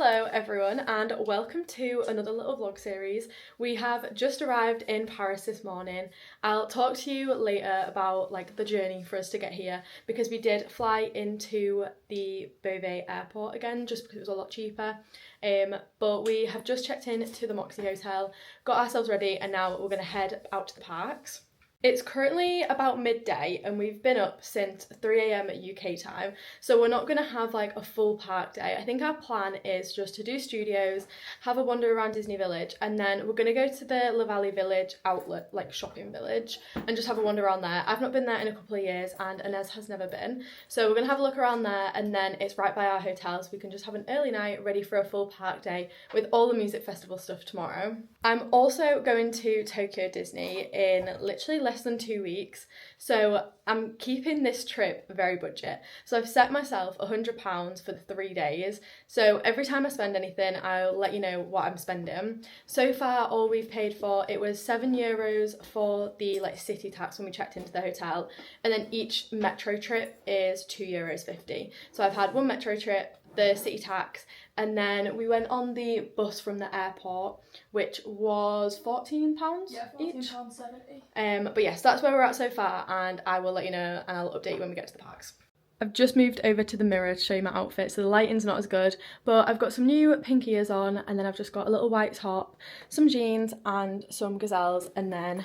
Hello everyone and welcome to another little vlog series. We have just arrived in Paris this morning. I'll talk to you later about the journey for us to get here because we did fly into the Beauvais airport again just because it was a lot cheaper. But we have just checked in to the Moxy hotel, got ourselves ready, and now we're going to head out to the parks. It's currently about midday and we've been up since 3 AM UK time, so we're not going to have a full park day. I think our plan is just to do studios, have a wander around Disney Village, and then we're going to go to the Vallée Village outlet, shopping village, and just have a wander around there. I've not been there in a couple of years and Inez has never been, so we're going to have a look around there, and then it's right by our hotel, so we can just have an early night ready for a full park day with all the music festival stuff tomorrow. I'm also going to Tokyo Disney in literally less than 2 weeks, so I'm keeping this trip very budget. So I've set myself £100 for the 3 days, so every time I spend anything I'll let you know what I'm spending. So far all we've paid for, it was €7 for the city tax when we checked into the hotel, and then each metro trip is €2.50. So I've had one metro trip, the city tax, and then we went on the bus from the airport, which was £14 yeah, each. £14.70. But yes, that's where we're at so far, and I will let you know and I'll update you when we get to the parks. I've just moved over to the mirror to show you my outfit, so the lighting's not as good, but I've got some new pink ears on, and then I've just got a little white top, some jeans and some gazelles, and then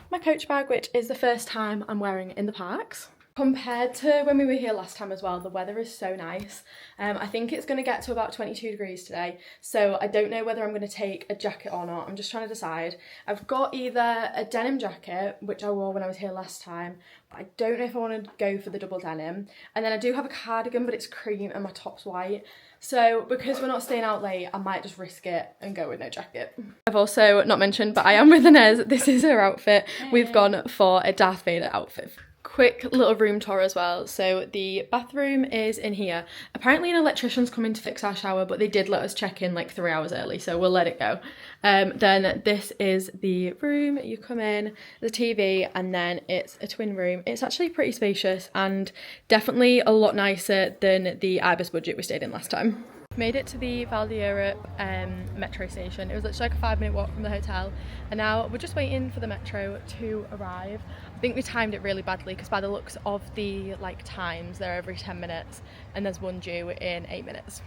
my Coach bag, which is the first time I'm wearing in the parks. Compared to when we were here last time as well, the weather is so nice. I think it's going to get to about 22 degrees today, so I don't know whether I'm going to take a jacket or not. I'm just trying to decide. I've got either a denim jacket, which I wore when I was here last time, but I don't know if I want to go for the double denim. And then I do have a cardigan, but it's cream and my top's white. So because we're not staying out late, I might just risk it and go with no jacket. I've also not mentioned, but I am with Inez. This is her outfit. We've gone for a Darth Vader outfit. Quick little room tour as well. So the bathroom is in here. Apparently an electrician's coming to fix our shower, but they did let us check in 3 hours early, so we'll let it go. Then this is the room. You come in, the TV, and then it's a twin room. It's actually pretty spacious and definitely a lot nicer than the Ibis budget we stayed in last time. Made it to the Val d'Europe metro station. It was literally a 5-minute walk from the hotel, and now we're just waiting for the metro to arrive. I think we timed it really badly because by the looks of the times, they're every 10 minutes and there's one due in 8 minutes.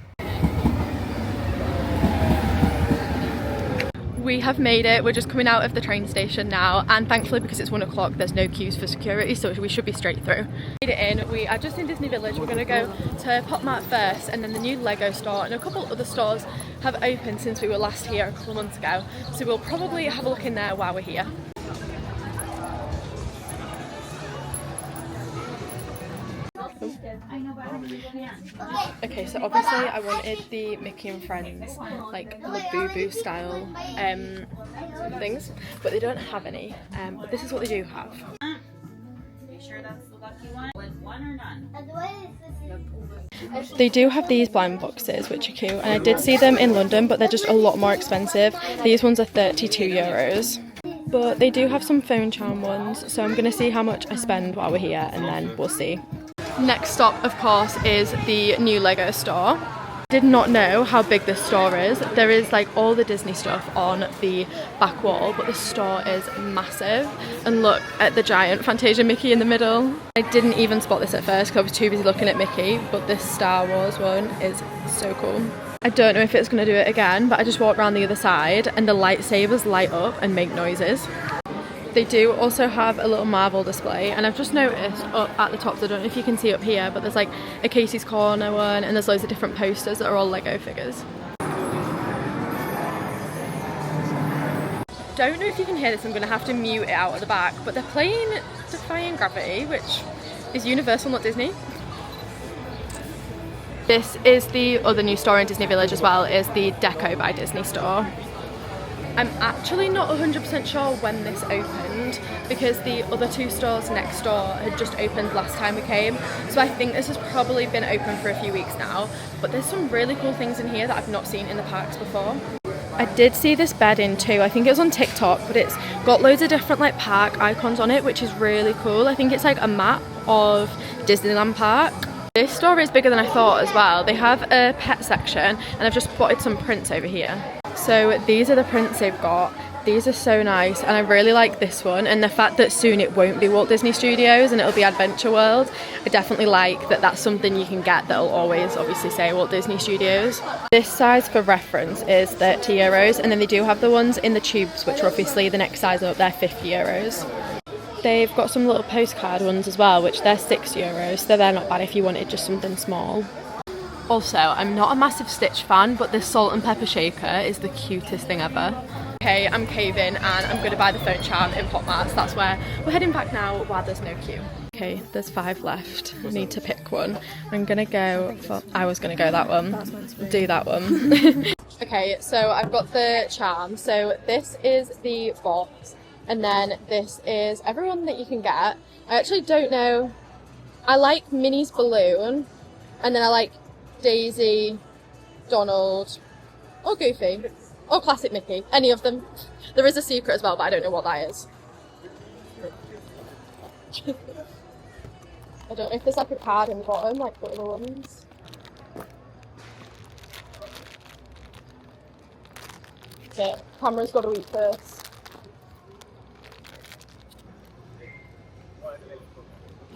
We have made it. We're just coming out of the train station now, and thankfully because it's 1 o'clock there's no queues for security, so we should be straight through. Made it in. We are just in Disney Village. We're going to go to PopMart first, and then the new Lego store, and a couple other stores have opened since we were last here a couple of months ago, so we'll probably have a look in there while we're here. Okay, so obviously I wanted the Mickey and Friends, Labubu style things, but they don't have any, but this is what they do have. Are you sure that's the lucky one? One or none? They do have these blind boxes, which are cute, and I did see them in London, but they're just a lot more expensive. These ones are €32. But they do have some phone charm ones, so I'm going to see how much I spend while we're here, and then we'll see. Next stop, of course, is the new Lego store. I did not know how big this store is. There is all the Disney stuff on the back wall, but the store is massive. And look at the giant Fantasia Mickey in the middle. I didn't even spot this at first because I was too busy looking at Mickey, but this Star Wars one is so cool. I don't know if it's going to do it again, but I just walked around the other side and the lightsabers light up and make noises. They do also have a little Marvel display, and I've just noticed up at the top, so I don't know if you can see up here, but there's a Casey's Corner one, and there's loads of different posters that are all Lego figures. Don't know if you can hear this, I'm going to have to mute it out at the back, but they're playing Defying Gravity, which is Universal, not Disney. This is the other new store in Disney Village as well, is the Deco by Disney store. I'm actually not 100% sure when this opened because the other 2 stores next door had just opened last time we came, so I think this has probably been open for a few weeks now, but there's some really cool things in here that I've not seen in the parks before. I did see this bed in too, I think it was on TikTok, but it's got loads of different park icons on it, which is really cool. I think it's a map of Disneyland Park. This store is bigger than I thought as well. They have a pet section and I've just spotted some prints over here. So these are the prints they've got. These are so nice and I really like this one, and the fact that soon it won't be Walt Disney Studios and it'll be Adventure World. I definitely like that that's something you can get that'll always obviously say Walt Disney Studios. This size for reference is 30 euros, and then they do have the ones in the tubes which are obviously the next size up, they're 50 euros. They've got some little postcard ones as well, which they're 6 euros, so they're not bad if you wanted just something small. Also, I'm not a massive Stitch fan, but this salt and pepper shaker is the cutest thing ever. Okay, I'm caving and I'm going to buy the phone charm in PopMart, so that's where we're heading back now while there's no queue. Okay, there's 5 left. I need to pick one. I'm going to go for... I was going to go that one. Do that one. Okay, so I've got the charm. So this is the box, and then this is everyone that you can get. I actually don't know. I like Minnie's balloon, and then I like Daisy, Donald, or Goofy, or Classic Mickey, any of them. There is a secret as well, but I don't know what that is. I don't know if there's like a card in the bottom, like the other ones. Okay, camera's got to eat first.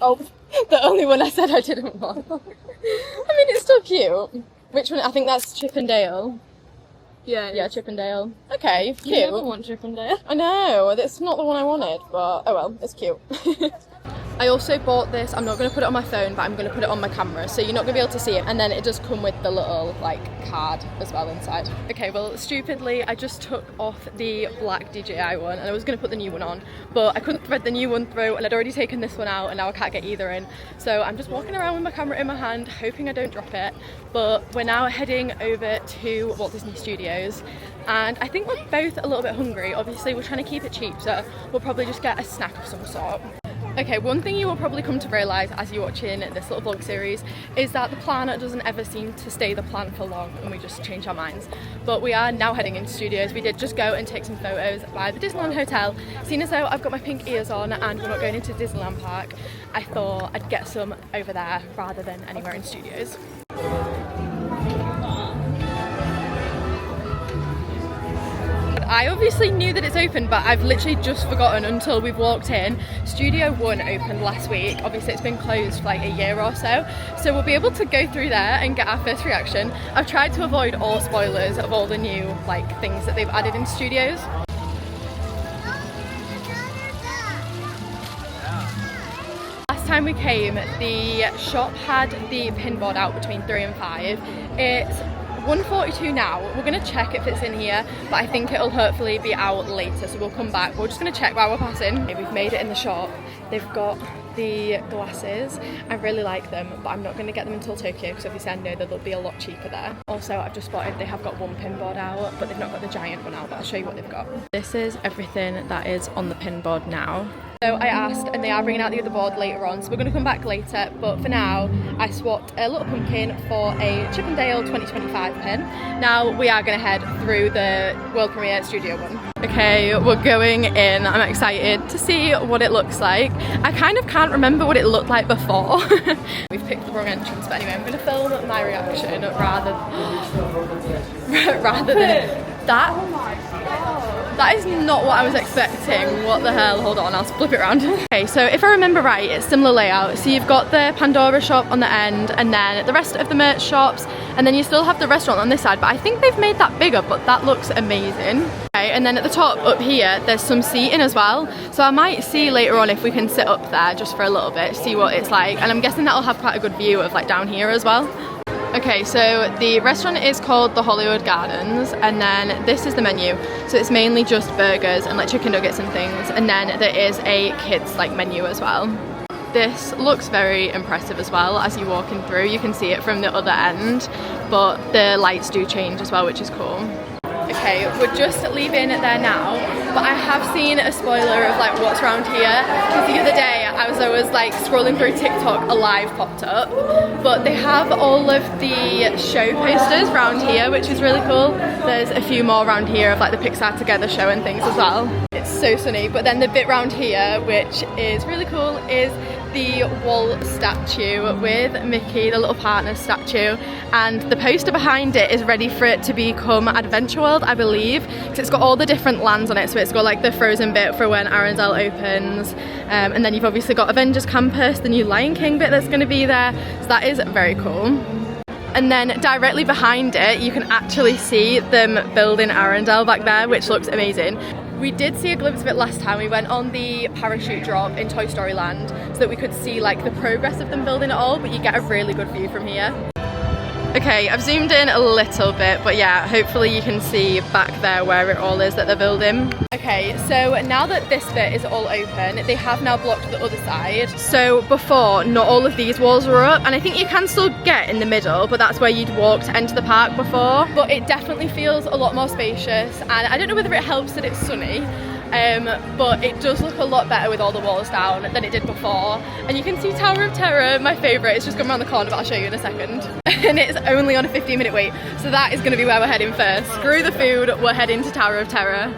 Oh, the only one I said I didn't want. I mean, it's still cute. Which one? I think that's Chip and Dale. Yeah, Chip and Dale. Okay, cute. You never want Chip and Dale. I know, that's not the one I wanted, but oh well, it's cute. I also bought this, I'm not going to put it on my phone, but I'm going to put it on my camera, so you're not going to be able to see it, and then it does come with the little, like, card as well inside. Okay, well, stupidly, I just took off the black DJI one, and I was going to put the new one on, but I couldn't thread the new one through, and I'd already taken this one out, and now I can't get either in. So I'm just walking around with my camera in my hand, hoping I don't drop it, but we're now heading over to Walt Disney Studios, and I think we're both a little bit hungry. Obviously, we're trying to keep it cheap, so we'll probably just get a snack of some sort. Okay, one thing you will probably come to realise as you're watching this little vlog series is that the plan doesn't ever seem to stay the plan for long, and we just change our minds. But we are now heading into studios. We did just go and take some photos by the Disneyland Hotel. Seeing as though I've got my pink ears on and we're not going into Disneyland Park, I thought I'd get some over there rather than anywhere in studios. I obviously knew that it's open, but I've literally just forgotten until we've walked in. Studio 1 opened last week. Obviously it's been closed for like a year or so, so we'll be able to go through there and get our first reaction. I've tried to avoid all spoilers of all the new like things that they've added in studios. Last time we came, the shop had the pinboard out between 3 and 5. It's 1:42 now. We're going to check if it's in here, but I think it'll hopefully be out later, so we'll come back. We're just going to check while we're passing. Okay, we've made it in the shop. They've got the glasses. I really like them, but I'm not going to get them until Tokyo because obviously I know that they'll be a lot cheaper there. Also, I've just spotted they have got one pinboard out, but they've not got the giant one out, but I'll show you what they've got. This is everything that is on the pinboard now. So I asked, and they are bringing out the other board later on, so we're going to come back later, but for now I swapped a little pumpkin for a Chip and Dale 2025 pin. Now we are going to head through the world premiere Studio 1. Okay, we're going in. I'm excited to see what it looks like. I kind of can't remember what it looked like before. We've picked the wrong entrance, but anyway, I'm going to film my reaction rather than that. Oh my god. That is not what I was expecting. What the hell? Hold on, I'll flip it around. Okay, so if I remember right, it's similar layout. So you've got the Pandora shop on the end, and then the rest of the merch shops, and then you still have the restaurant on this side, but I think they've made that bigger, but that looks amazing. Okay, and then at the top up here, there's some seating as well. So I might see later on if we can sit up there just for a little bit, see what it's like. And I'm guessing that'll have quite a good view of like down here as well. Okay, so the restaurant is called the Hollywood Gardens, and then this is the menu. So it's mainly just burgers and like chicken nuggets and things, and then there is a kids like menu as well. This looks very impressive as well. As you're walking through, you can see it from the other end, but the lights do change as well, which is cool. Okay, we're just leaving there now, but I have seen a spoiler of like what's around here, because the other day I was like scrolling through TikTok, a live popped up, but they have all of the show posters around here, which is really cool. There's a few more around here of like the Pixar Together show and things as well. It's so sunny, but then the bit round here, which is really cool, is the Walt statue with Mickey, the little partner statue, and the poster behind it is ready for it to become Adventure World, I believe, because it's got all the different lands on it. So it's got like the Frozen bit for when Arendelle opens, and then you've obviously got Avengers Campus, the new Lion King bit that's going to be there, so that is very cool. And then directly behind it you can actually see them building Arendelle back there, which looks amazing. We did see a glimpse of it last time. We went on the parachute drop in Toy Story Land so that we could see like the progress of them building it all, but you get a really good view from here. Okay, I've zoomed in a little bit, but yeah, hopefully you can see back there where it all is that they're building. Okay, so now that this bit is all open, they have now blocked the other side. So before, not all of these walls were up, and I think you can still get in the middle, but that's where you'd walk to enter the park before. But it definitely feels a lot more spacious, and I don't know whether it helps that it's sunny, but it does look a lot better with all the walls down than it did before. And you can see Tower of Terror, my favourite. It's just come around the corner, but I'll show you in a second. And it's only on a 15-minute wait, so that is going to be where we're heading first. Screw the food, we're heading to Tower of Terror.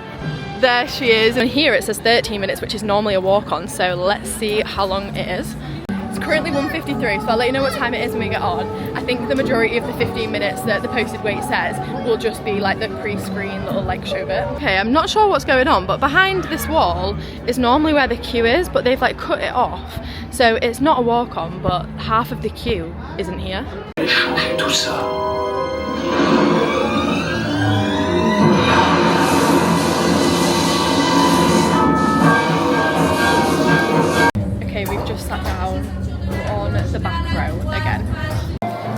There she is, and here it says 13 minutes, which is normally a walk-on, so let's see how long it is. It's currently 1:53, so I'll let you know what time it is when we get on. I think the majority of the 15 minutes that the posted wait says will just be like the pre-screen little like show bit. Okay, I'm not sure what's going on, but behind this wall is normally where the queue is, but they've like cut it off. So it's not a walk-on, but half of the queue isn't here. Okay, we've just sat down on the back row again.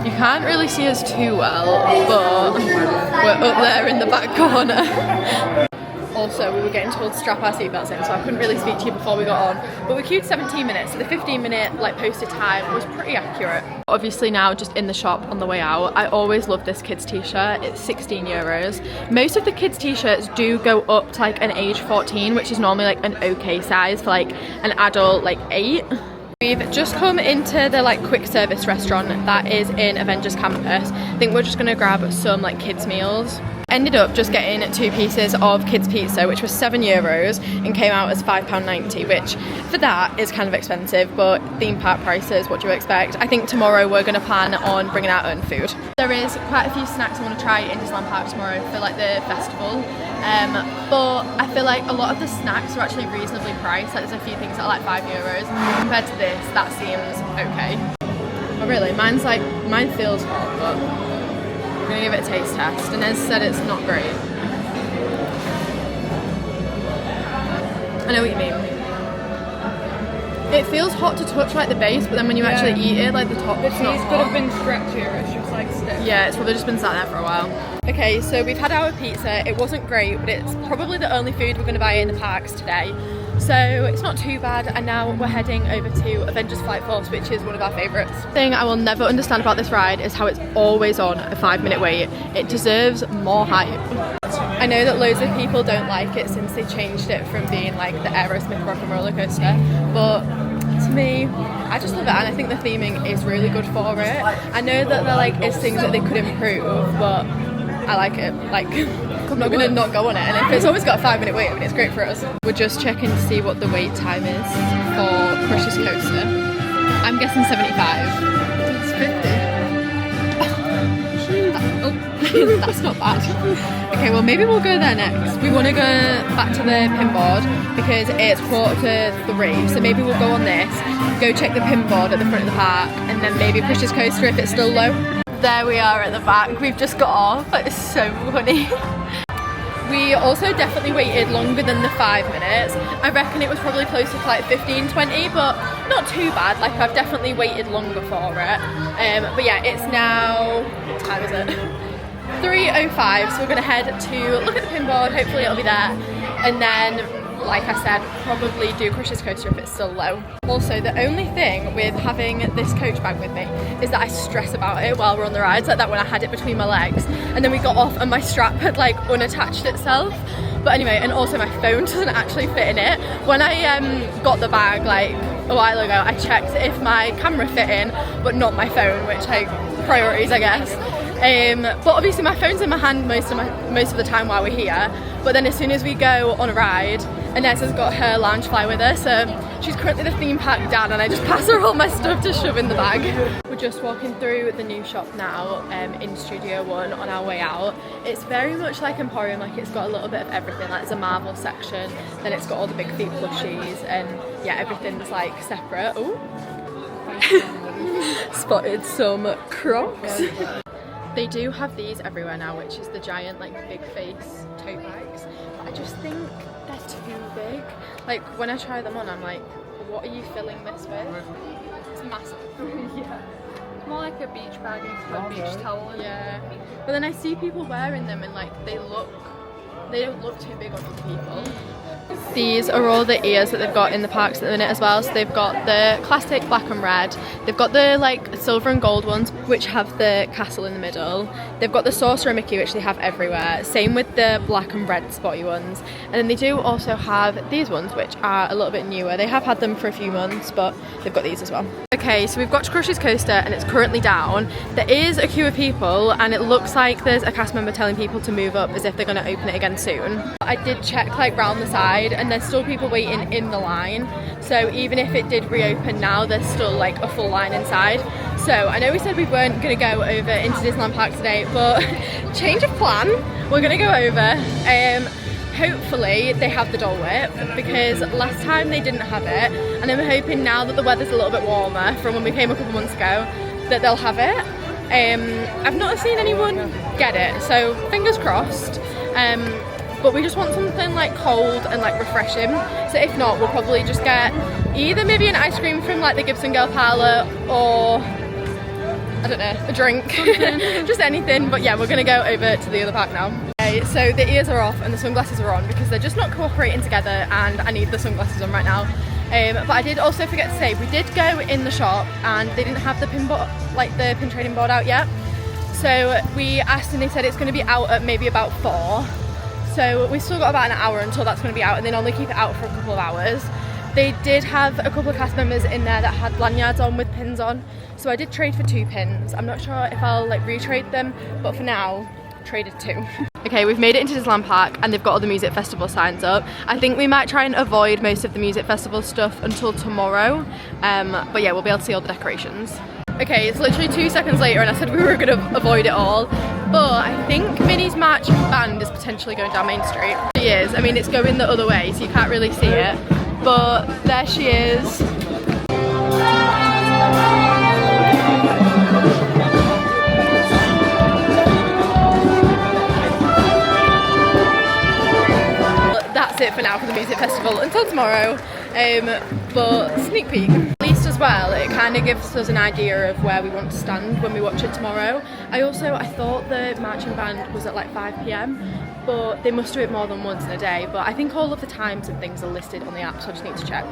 You can't really see us too well, but we're up there in the back corner. Also, we were getting told to strap our seatbelts in, so I couldn't really speak to you before we got on. But we queued 17 minutes, so the 15-minute like posted time was pretty accurate. Obviously now just in the shop on the way out, I always love this kids t-shirt. It's 16 euros. Most of the kids t-shirts do go up to like an age 14, which is normally like an okay size for like an adult like 8. We've just come into the like quick service restaurant that is in Avengers Campus. I think we're just gonna grab some like kids meals. Ended up just getting 2 pieces of kids pizza, which was 7 euros and came out as £5.90, which for that is kind of expensive, but theme park prices, what do you expect? I think tomorrow we're going to plan on bringing our own food. There is quite a few snacks I want to try in Disneyland Park tomorrow for like the festival, but I feel like a lot of the snacks are actually reasonably priced. Like there's a few things that are like 5 euros. Compared to this, that seems okay. Oh really? Mine feels hot, but I'm gonna give it a taste test, and as said, it's not great. I know what you mean. It feels hot to touch like the base, but then when you actually eat it, like the top is not hot. Could have been stretchier, it's just like stiff. Yeah, it's probably just been sat there for a while. Okay, so we've had our pizza. It wasn't great, but it's probably the only food we're gonna buy in the parks today. So it's not too bad, and now we're heading over to Avengers Flight Force, which is one of our favourites. The thing I will never understand about this ride is how it's always on a 5-minute wait. It deserves more hype. I know that loads of people don't like it since they changed it from being like the Aerosmith rock and roller coaster, but to me, I just love it, and I think the theming is really good for it. I know that there like is things that they could improve, but I like it. Like, I'm not gonna not go on it, and if it's always got a 5-minute wait, I mean, it's great for us. We're just checking to see what the wait time is for Crush's coaster. I'm guessing 75. It's 50. Oh, that's not bad. Okay, well maybe we'll go there next. We want to go back to the pinboard because it's 2:45, so maybe we'll go on this, go check the pinboard at the front of the park, and then maybe Crush's coaster if it's still low. There we are at the back. We've just got off. It's so funny. We also definitely waited longer than the 5 minutes. I reckon it was probably closer to like 15, 20, but not too bad. Like I've definitely waited longer for it. But yeah, it's now, what time is it? 3:05, so we're gonna head to look at the pinboard. Hopefully it'll be there. And then, like I said, probably do Crush's coaster if it's still low. Also, the only thing with having this coach bag with me is that I stress about it while we're on the rides, like that when I had it between my legs and then we got off and my strap had like unattached itself. But anyway, and also my phone doesn't actually fit in it. When I got the bag like a while ago, I checked if my camera fit in, but not my phone, which like priorities I guess. But obviously my phone's in my hand most of the time while we're here, but then as soon as we go on a ride, Inessa's got her lounge fly with her, so she's currently the theme park dad, and I just pass her all my stuff to shove in the bag. We're just walking through the new shop now in Studio One on our way out. It's very much like Emporium, like it's got a little bit of everything. Like there's a Marvel section, then it's got all the big feet plushies, and yeah, everything's like separate. Ooh. Spotted some Crocs. They do have these everywhere now, which is the giant like big face tote bags. But I just think they're too big. Like when I try them on, I'm like, what are you filling this with? It's massive. Yeah. More like a beach bag and you put a beach towel in. Yeah. But then I see people wearing them and like they don't look too big on other people. These are all the ears that they've got in the parks at the minute as well. So they've got the classic black and red. They've got the like silver and gold ones, which have the castle in the middle. They've got the Sorcerer Mickey, which they have everywhere. Same with the black and red spotty ones. And then they do also have these ones, which are a little bit newer. They have had them for a few months, but they've got these as well. Okay, so we've got to Crush's Coaster and it's currently down. There is a queue of people and it looks like there's a cast member telling people to move up as if they're going to open it again soon. I did check like round the side and there's still people waiting in the line. So even if it did reopen now, there's still like a full line inside. So I know we said we weren't going to go over into Disneyland Park today, but change of plan. We're going to go over. Hopefully they have the Dole Whip because last time they didn't have it, and I'm hoping now that the weather's a little bit warmer from when we came a couple months ago that they'll have it. I've not seen anyone get it, so fingers crossed. But we just want something like cold and like refreshing, so if not we'll probably just get either maybe an ice cream from like the Gibson Girl Parlour or I don't know, a drink, just anything. But yeah, we're gonna go over to the other park now. Okay, so the ears are off and the sunglasses are on because they're just not cooperating together and I need the sunglasses on right now. But I did also forget to say, we did go in the shop and they didn't have the pin board, like the pin trading board out yet. So we asked and they said it's gonna be out at maybe about 4. So we've still got about an hour until that's gonna be out and they normally keep it out for a couple of hours. They did have a couple of cast members in there that had lanyards on with pins on. So I did trade for 2 pins. I'm not sure if I'll like retrade them, but for now, traded 2. Okay, we've made it into Disneyland Park and they've got all the music festival signs up. I think we might try and avoid most of the music festival stuff until tomorrow. But yeah, we'll be able to see all the decorations. Okay, it's literally 2 seconds later and I said we were gonna avoid it all. But I think Minnie's marching band is potentially going down Main Street. She is, I mean it's going the other way so you can't really see it. But there she is. That's it for now for the music festival until tomorrow. But sneak peek. At least as well, it kind of gives us an idea of where we want to stand when we watch it tomorrow. I thought the marching band was at like 5 PM, but they must do it more than once in a day. But I think all of the times and things are listed on the app, so I just need to check.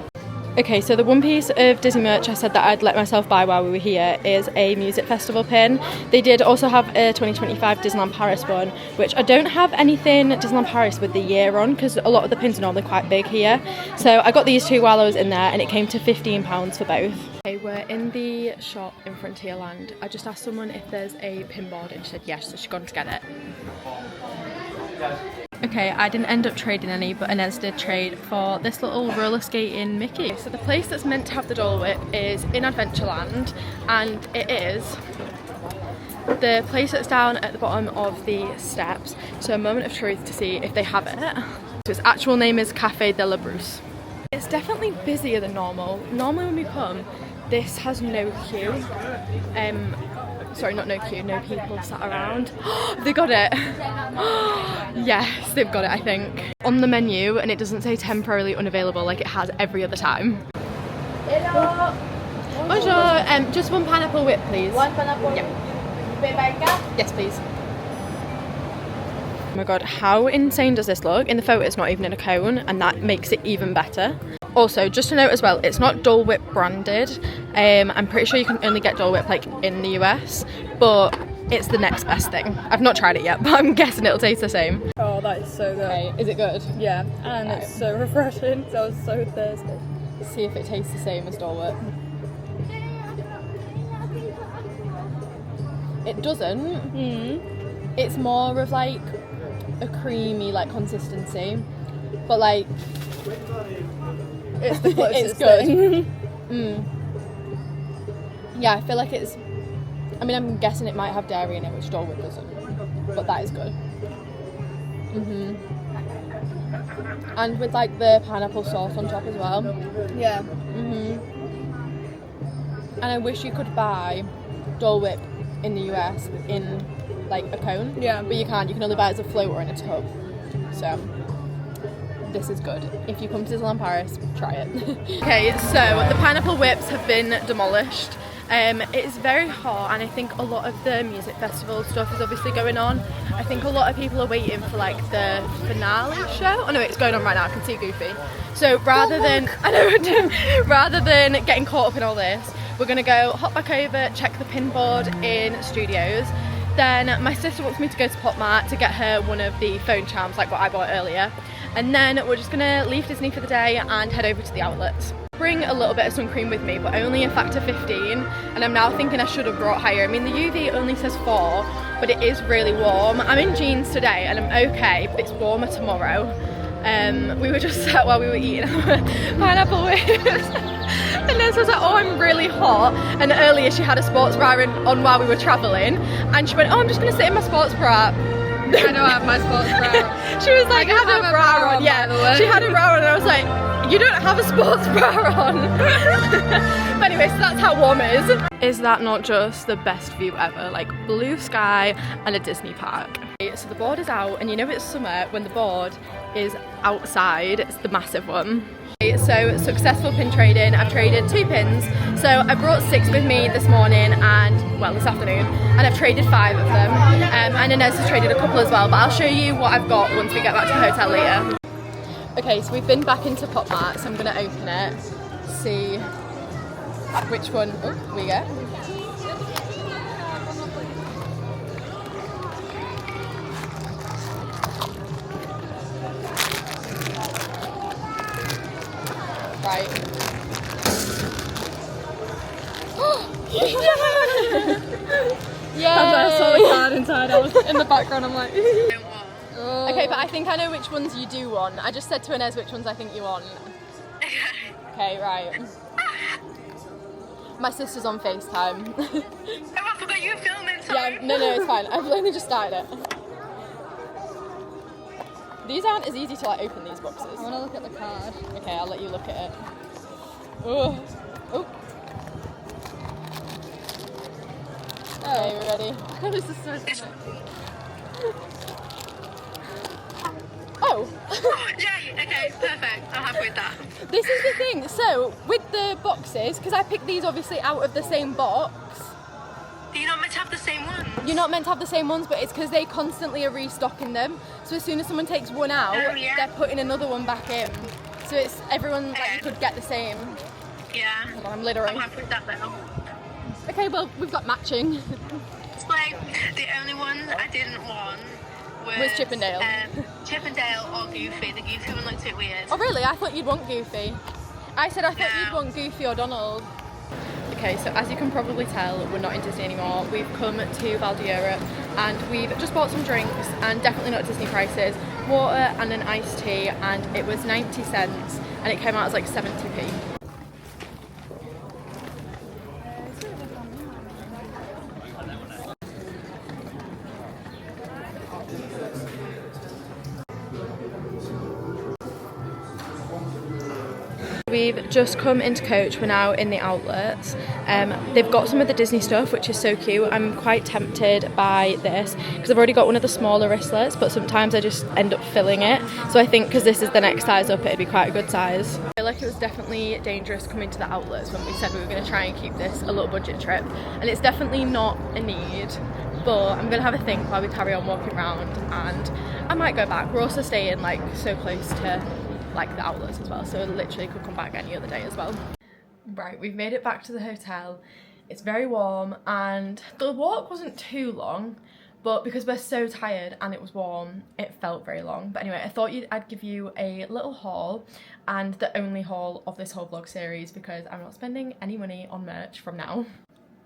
Okay, so the one piece of Disney merch I said that I'd let myself buy while we were here is a music festival pin. They did also have a 2025 Disneyland Paris one, which I don't have anything Disneyland Paris with the year on because a lot of the pins are normally quite big here. So I got these 2 while I was in there and it came to £15 for both. Okay, we're in the shop in Frontierland. I just asked someone if there's a pin board and she said yes, so she's gone to get it. Okay, I didn't end up trading any, but Inez did trade for this little roller skating Mickey. So the place that's meant to have the Dole Whip is in Adventureland, and it is the place that's down at the bottom of the steps. So a moment of truth to see if they have it. So its actual name is Café de la Brousse. It's definitely busier than normal. Normally when we come, this has no queue. Sorry, not no queue, no people sat around. They got it. Yes, they've got it, I think. On the menu, and it doesn't say temporarily unavailable like it has every other time. Hello. Bonjour, just 1 pineapple whip, please. 1 pineapple. Yep. You pay by card? Yes, please. Oh my god, how insane does this look? In the photo, it's not even in a cone, and that makes it even better. Also, just to note as well, it's not Dole Whip branded. I'm pretty sure you can only get Dole Whip like in the US, but it's the next best thing. I've not tried it yet, but I'm guessing it'll taste the same. Oh, that is so good. Okay, is it good? Yeah, and it's so refreshing, so I was so thirsty. See if it tastes the same as Dole Whip. It doesn't. It's more of like a creamy like consistency, but like It's the closest It's good. thing. Yeah, I feel like it's... I mean, I'm guessing it might have dairy in it, which Dole Whip doesn't. But that is good. And with like the pineapple sauce on top as well. Yeah. And I wish you could buy Dole Whip in the US in like a cone. Yeah. But you can't. You can only buy it as a float or in a tub. So this is good. If you come to Disneyland Paris, try it. Okay, so the pineapple whips have been demolished. It's very hot, and I think a lot of the music festival stuff is obviously going on. I think a lot of people are waiting for like the finale show. Oh no, it's going on right now. I can see Goofy. So rather than getting caught up in all this, we're gonna go hop back over, check the pinboard in Studios. Then my sister wants me to go to PopMart to get her one of the phone charms, like what I bought earlier. And then we're just gonna leave Disney for the day and head over to the outlets. Bring a little bit of sun cream with me, but only a factor 15, and I'm now thinking I should have brought higher. I mean, the UV only says 4, but it is really warm. I'm in jeans today and I'm okay, but it's warmer tomorrow. We were just sat while we were eating our pineapple whips, and then so I was like, oh, I'm really hot. And earlier she had a sports bra on while we were travelling, and she went, oh, I'm just gonna sit in my sports bra. I know I have my sports bra. She was like, I have a bra on. Yeah, she had a bra on, and I was like, you don't have a sports bra on. But anyway, so that's how warm it is. Is that not just the best view ever? Like blue sky and a Disney park. So the board is out, and you know it's summer when the board is outside. It's the massive one. So successful pin trading. I've traded 2 pins. So I brought 6 with me this morning and, well, this afternoon, and I've traded 5 of them. And Inez has traded a couple as well, but I'll show you what I've got once we get back to the hotel later. Okay, so we've been back into PopMart, so I'm going to open it, see which one we get. Right. Yeah! I saw the card inside, I was in the background, I'm like... Okay, but I think I know which ones you do want. I just said to Inez which ones I think you want. Okay, right. My sister's on FaceTime. Oh, I forgot you were filming, sorry. Yeah, no, it's fine. I've only just started it. These aren't as easy to like open, these boxes. I want to look at the card. Okay, I'll let you look at it. Oh. Okay, we're ready. This is so funny. Oh! Yay, okay, perfect. I'm happy with that. This is the thing, so with the boxes, because I picked these obviously out of the same box. You're not meant to have the same one. You're not meant to have the same ones, but it's because they constantly are restocking them. So as soon as someone takes one out, they're putting another one back in. So it's everyone, like, you could get the same. Yeah. Hold on, I'm littering. I'm happy with that though. Okay, well, we've got matching. Like, the only one I didn't want was Chippendale. Chippendale or Goofy. The Goofy one looked a bit weird. Oh really? I thought you'd want Goofy. I said I thought you'd want Goofy or Donald. Okay, so as you can probably tell, we're not in Disney anymore. We've come to Vallée Village and we've just bought some drinks, and definitely not Disney prices. Water and an iced tea, and it was 90 cents and it came out as like 70p. We've just come into Coach, we're now in the outlets. They've got some of the Disney stuff, which is so cute. I'm quite tempted by this because I've already got one of the smaller wristlets, but sometimes I just end up filling it. So I think because this is the next size up, it'd be quite a good size. I feel like it was definitely dangerous coming to the outlets when we said we were going to try and keep this a little budget trip. And it's definitely not a need, but I'm going to have a think while we carry on walking around, and I might go back. We're also staying like so close to like the outlets as well, so literally could come back any other day as well. Right, we've made it back to the hotel. It's very warm and the walk wasn't too long, but because we're so tired and it was warm, it felt very long. But anyway, I thought I'd give you a little haul, and the only haul of this whole vlog series, because I'm not spending any money on merch from now.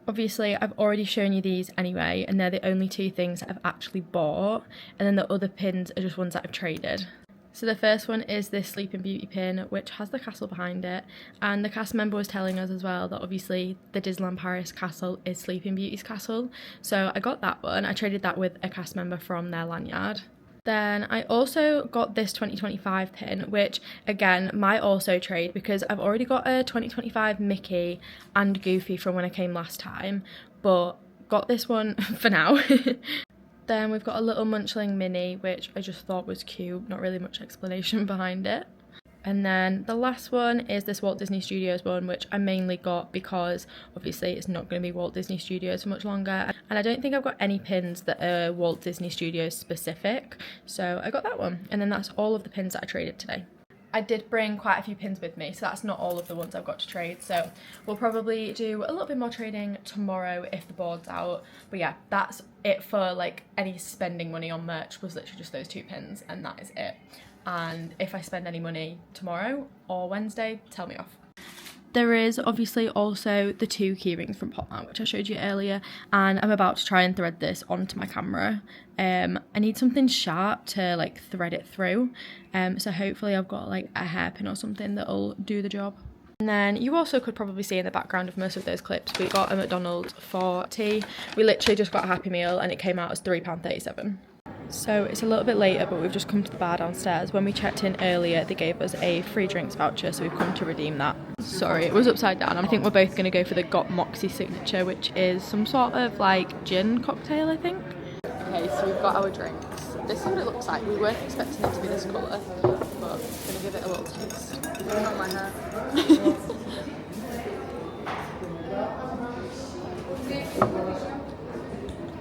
Obviously, I've already shown you these anyway, and they're the only 2 things that I've actually bought, and then the other pins are just ones that I've traded. So the first one is this Sleeping Beauty pin, which has the castle behind it, and the cast member was telling us as well that obviously the Disneyland Paris castle is Sleeping Beauty's castle, so I got that one. I traded that with a cast member from their lanyard. Then I also got this 2025 pin, which again might also trade because I've already got a 2025 Mickey and Goofy from when I came last time, but got this one for now. Then we've got a little Munchling mini, which I just thought was cute, not really much explanation behind it. And then the last one is this Walt Disney Studios one, which I mainly got because obviously it's not going to be Walt Disney Studios for much longer. And I don't think I've got any pins that are Walt Disney Studios specific, so I got that one. And then that's all of the pins that I traded today. I did bring quite a few pins with me, so that's not all of the ones I've got to trade, so we'll probably do a little bit more trading tomorrow if the board's out. But yeah, that's it for like any spending money on merch, was literally just those 2 pins, and that is it. And if I spend any money tomorrow or Wednesday, tell me off. There is obviously also the 2 key rings from PopMart, which I showed you earlier, and I'm about to try and thread this onto my camera. I need something sharp to like thread it through, so hopefully I've got like a hairpin or something that'll do the job. And then you also could probably see in the background of most of those clips, we got a McDonald for tea. We literally just got a Happy Meal and it came out as £3.37. So it's a little bit later, but we've just come to the bar downstairs. When we checked in earlier, they gave us a free drinks voucher, so we've come to redeem that. Sorry, it was upside down. I think we're both going to go for the Got Moxy signature, which is some sort of like gin cocktail, I think. Okay, so we've got our drinks. This is what it looks like. We weren't expecting it to be this colour, but I'm going to give it a little taste. Not my hair.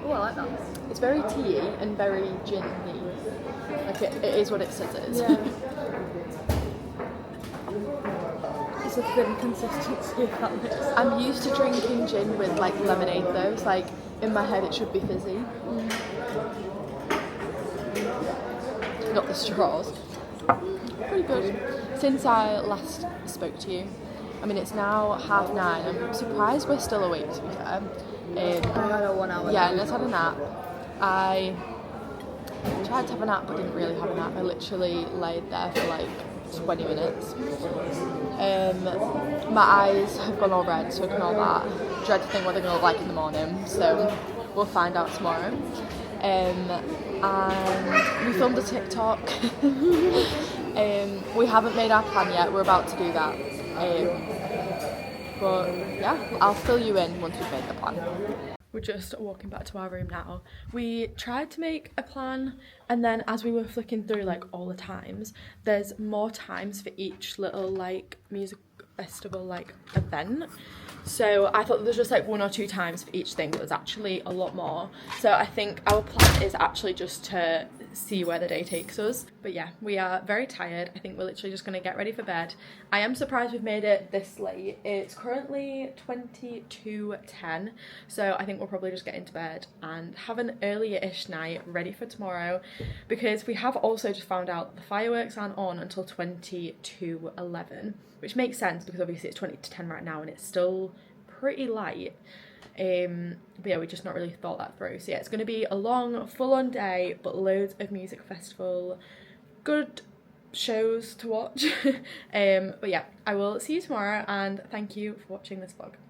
Oh, I like that. It's very tea and very gin-y. Like it is what it says it is. Yeah. It's a thin consistency, if that makes sense. I'm used to drinking gin with like lemonade though, so like in my head it should be fizzy. Not the straws. Pretty good. Since I last spoke to you, I mean it's now 9:30. I'm surprised we're still awake, to be fair. I had a 1 hour. Yeah, and let's have a nap. I tried to have a nap but didn't really have a nap. I literally laid there for like 20 minutes. My eyes have gone all red, so ignore that. Dread to think what they're going to look like in the morning, so we'll find out tomorrow. And we filmed a TikTok. We haven't made our plan yet, we're about to do that. But yeah, I'll fill you in once we've made the plan. We're just walking back to our room now. We tried to make a plan, and then as we were flicking through like all the times, there's more times for each little like music festival like event. So I thought there was just like 1 or 2 times for each thing, but there's actually a lot more. So I think our plan is actually just to see where the day takes us. But yeah, we are very tired. I think we're literally just going to get ready for bed. I am surprised we've made it this late. It's currently 22:10, so I think we'll probably just get into bed and have an earlier-ish night ready for tomorrow, because we have also just found out the fireworks aren't on until 22:11, which makes sense because obviously it's 20:10 right now and it's still pretty light. But yeah, we just not really thought that through. So yeah, it's going to be a long full-on day, but loads of music festival, good shows to watch. But yeah, I will see you tomorrow, and thank you for watching this vlog.